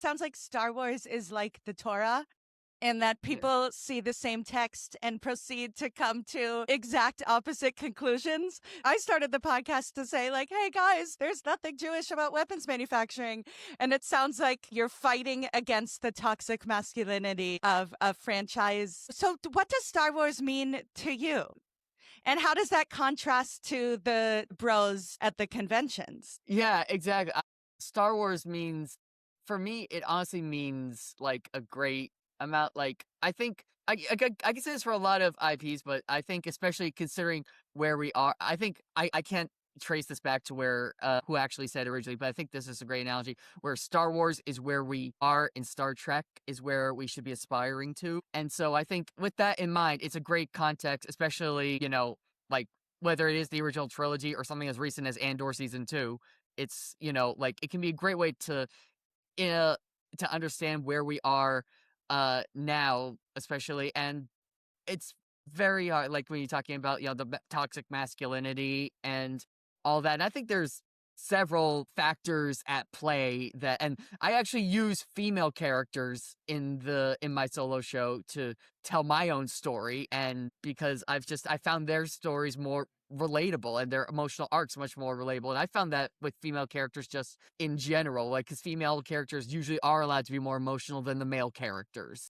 Sounds like Star Wars is like the Torah, and that Yeah. people see the same text and proceed to come to exact opposite conclusions. I started the podcast to say, like, hey guys, there's nothing Jewish about weapons manufacturing. And it sounds like you're fighting against the toxic masculinity of a franchise. So, what does Star Wars mean to you? And how does that contrast to the bros at the conventions? Yeah, exactly. Star Wars means, for me, it honestly means like a great amount. Like, I think I can say this for a lot of IPs, but I think especially considering where we are, I think I can't trace this back to where who actually said originally, but I think this is a great analogy where Star Wars is where we are and Star Trek is where we should be aspiring to. And so I think with that in mind, it's a great context, especially, like whether it is the original trilogy or something as recent as Andor season 2. It's, like it can be a great way uh to understand where we are now, especially. And it's very hard, like when you're talking about, the toxic masculinity and all that. And I think there's several factors at play that, and I actually use female characters in my solo show to tell my own story. And because I found their stories more relatable and their emotional arcs much more relatable. And I found that with female characters just in general, like, because female characters usually are allowed to be more emotional than the male characters.